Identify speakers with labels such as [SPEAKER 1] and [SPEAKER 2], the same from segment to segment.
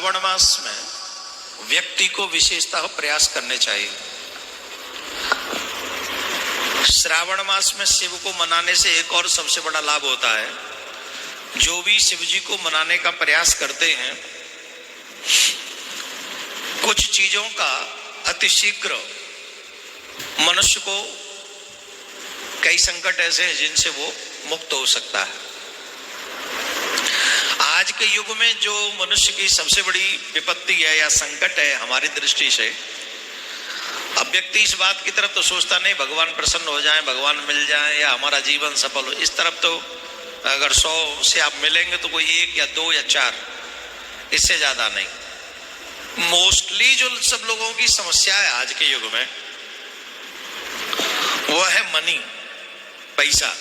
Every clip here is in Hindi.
[SPEAKER 1] श्रावण मास में व्यक्ति को विशेषतः प्रयास करने चाहिए। श्रावण मास में शिव को मनाने से एक और सबसे बड़ा लाभ होता है, जो भी शिव जी को मनाने का प्रयास करते हैं, कुछ चीजों का अतिशीघ्र मनुष्य को, कई संकट ऐसे हैं जिनसे वो मुक्त हो सकता है। आज के युग में जो मनुष्य की सबसे बड़ी विपत्ति है या संकट है हमारी दृष्टि से, अब व्यक्ति इस बात की तरफ तो सोचता नहीं भगवान प्रसन्न हो जाए, भगवान मिल जाए या हमारा जीवन सफल हो। इस तरफ तो अगर 100 से आप मिलेंगे तो कोई 1 या 2 या 4, इससे ज्यादा नहीं। मोस्टली जो सब लोगों की समस्या है आज के युग में वो है मनी, पैसा।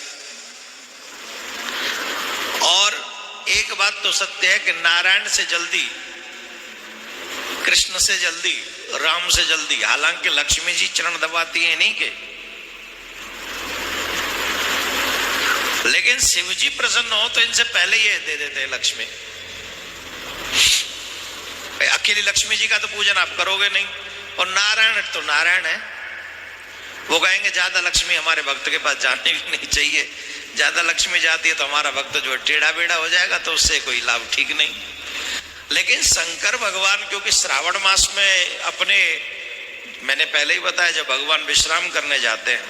[SPEAKER 1] और एक बात तो सत्य है कि नारायण से जल्दी, कृष्ण से जल्दी, राम से जल्दी, हालांकि लक्ष्मी जी चरण दबाती है नहीं के, लेकिन शिव जी प्रसन्न हो तो इनसे पहले ये दे देते हैं लक्ष्मी। अकेली लक्ष्मी जी का तो पूजन आप करोगे नहीं, और नारायण तो नारायण है, वो कहेंगे ज्यादा लक्ष्मी हमारे भक्त के पास जाने भी नहीं चाहिए, ज्यादा लक्ष्मी जाती है तो हमारा भक्त जो टेढ़ा बेड़ा हो जाएगा, तो उससे कोई लाभ ठीक नहीं। लेकिन शंकर भगवान क्योंकि श्रावण मास में अपने, मैंने पहले ही बताया, जब भगवान विश्राम करने जाते हैं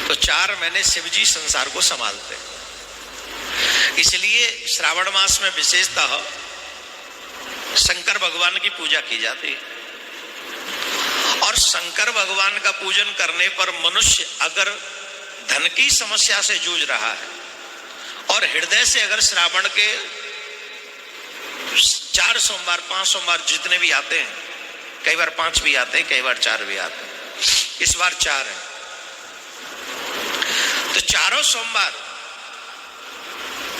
[SPEAKER 1] तो 4 महीने शिव जी संसार को संभालते हैं। इसलिए श्रावण मास में विशेषतः शंकर भगवान की पूजा की जाती है। और शंकर भगवान का पूजन करने पर मनुष्य अगर धन की समस्या से जूझ रहा है और हृदय से अगर श्रावण के 4 सोमवार 5 सोमवार जितने भी आते हैं, कई बार 5 भी आते हैं, कई बार 4 भी आते हैं, इस बार 4 है, तो चारों सोमवार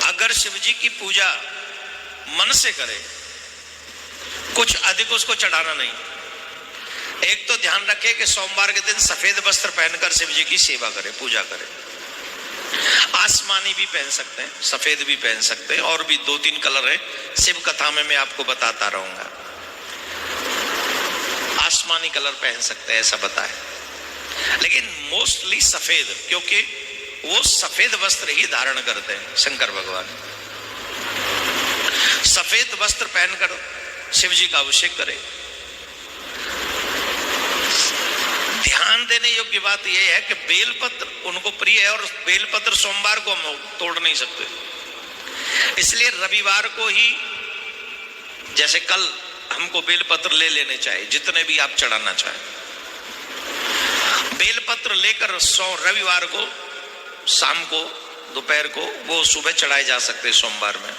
[SPEAKER 1] अगर शिव जी की पूजा मन से करे, कुछ अधिक उसको चढ़ाना नहीं। एक तो ध्यान रखे कि सोमवार के दिन सफेद वस्त्र पहनकर शिव जी की सेवा करे, पूजा करे। आसमानी भी पहन सकते हैं, सफेद भी पहन सकते हैं, और भी 2-3 कलर है, शिव कथा में मैं आपको बताता रहूंगा। आसमानी कलर पहन सकते हैं ऐसा बताए, लेकिन मोस्टली सफेद, क्योंकि वो सफेद वस्त्र ही धारण करते हैं शंकर भगवान। सफेद वस्त्र पहनकर शिव जी का अभिषेक करें। ध्यान देने योग्य बात यह है कि बेलपत्र उनको प्रिय है, और बेलपत्र सोमवार को हम तोड़ नहीं सकते, इसलिए रविवार को ही, जैसे कल हमको बेलपत्र ले लेने चाहिए, जितने भी आप चढ़ाना चाहें। बेलपत्र लेकर रविवार को शाम को, दोपहर को, वो सुबह चढ़ाए जा सकते हैं सोमवार में।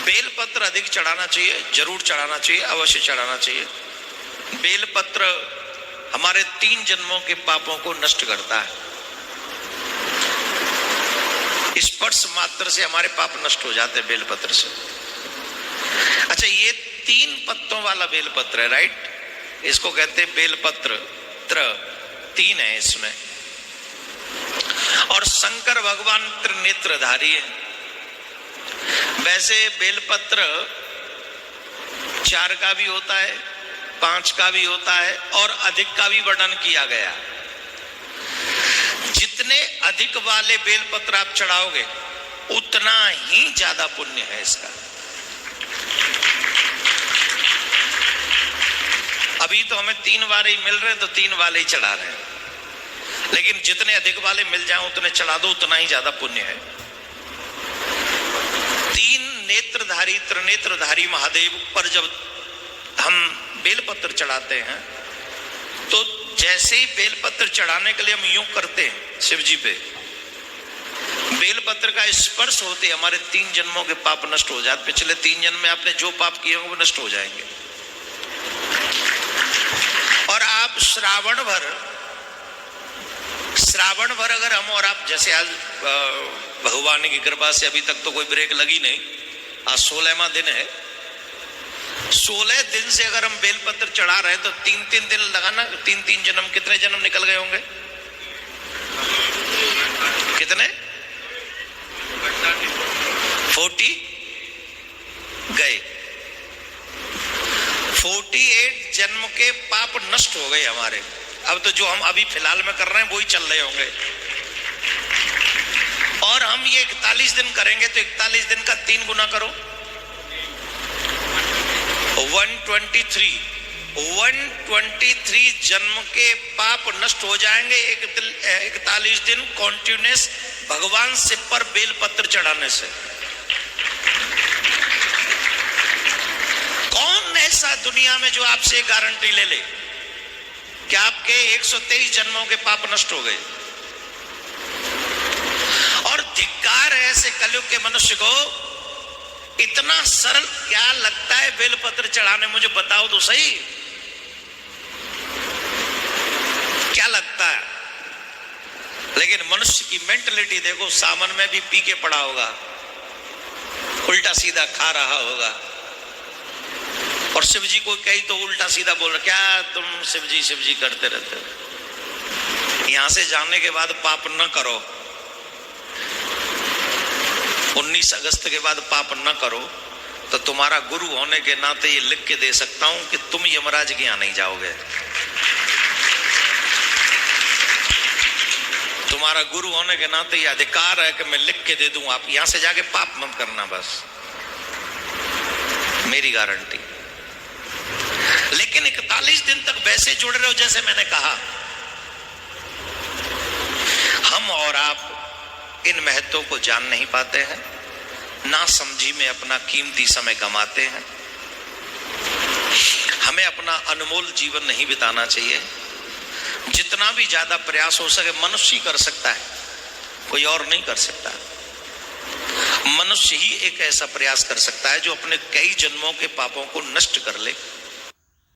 [SPEAKER 1] बेलपत्र अधिक चढ़ाना चाहिए, जरूर चढ़ाना चाहिए, अवश्य चढ़ाना चाहिए। बेलपत्र हमारे 3 जन्मों के पापों को नष्ट करता है। स्पर्श मात्र से हमारे पाप नष्ट हो जाते हैं बेलपत्र से। अच्छा, ये 3 पत्तों वाला बेलपत्र है, राइट? इसको कहते हैं बेलपत्र, 3 है इसमें। और शंकर भगवान त्रिनेत्रधारी है। वैसे बेलपत्र 4 का भी होता है, 5 का भी होता है, और अधिक का भी वर्णन किया गया। जितने अधिक वाले बेलपत्र आप चढ़ाओगे उतना ही ज्यादा पुण्य है इसका। अभी तो हमें 3 वाले ही मिल रहे हैं तो 3 वाले ही चढ़ा रहे हैं, लेकिन जितने अधिक वाले मिल जाए उतने चढ़ा दो, उतना ही ज्यादा पुण्य है। 3 नेत्रधारी त्रिनेत्रधारी महादेव पर जब हम बेलपत्र चढ़ाते हैं तो जैसे ही बेलपत्र चढ़ाने के लिए हम यूं करते हैं शिव जी पे, बेलपत्र का स्पर्श होते हमारे 3 जन्मों के पाप नष्ट हो जाते। पिछले 3 जन्म में आपने जो पाप किए होंगे वो नष्ट हो जाएंगे। और आप श्रावण भर अगर हम और आप, जैसे आज भगवान की कृपा से अभी तक तो कोई ब्रेक लगी नहीं, आज 16वां दिन है, 16 दिन से अगर हम बेलपत्र चढ़ा रहे हैं तो 3-3 दिन लगाना, 3-3 जन्म, कितने जन्म निकल गए होंगे? कितने? 40 गए। 48 जन्म के पाप नष्ट हो गए हमारे। अब तो जो हम अभी फिलहाल में कर रहे हैं वही चल रहे होंगे, और हम ये 41 दिन करेंगे तो 41 दिन का 3 गुना करो, 123 जन्म के पाप नष्ट हो जाएंगे 41 दिन कॉन्टिन्यूस भगवान शिव पर बेलपत्र चढ़ाने से। कौन ऐसा दुनिया में जो आपसे गारंटी ले ले कि आपके 123 जन्मों के पाप नष्ट हो गए? और धिक्कार है ऐसे कलयुग के मनुष्य को। इतना सरल क्या लगता है बेलपत्र चढ़ाने? मुझे बताओ तो सही, क्या लगता है? लेकिन मनुष्य की मेंटलिटी देखो, सावन में भी पी के पड़ा होगा, उल्टा सीधा खा रहा होगा, और शिव जी को कही तो उल्टा सीधा बोल रहा, क्या तुम शिव जी करते रहते हो? यहां से जाने के बाद पाप न करो, 19 अगस्त के बाद पाप न करो, तो तुम्हारा गुरु होने के नाते ये लिख के दे सकता हूं कि तुम यमराज के यहां नहीं जाओगे। तुम्हारा गुरु होने के नाते ये अधिकार है कि मैं लिख के दे दूं, आप यहां से जाके पाप मत करना, बस मेरी गारंटी। लेकिन 41 दिन तक वैसे जुड़ रहे हो जैसे मैंने कहा। हम और आप इन महत्वों को जान नहीं पाते हैं, ना समझी में अपना कीमती समय गंवाते हैं। हमें अपना अनमोल जीवन नहीं बिताना चाहिए। जितना भी ज्यादा प्रयास हो सके मनुष्य ही कर सकता है, कोई और नहीं कर सकता। मनुष्य ही एक ऐसा प्रयास कर सकता है जो अपने कई जन्मों के पापों को नष्ट कर ले।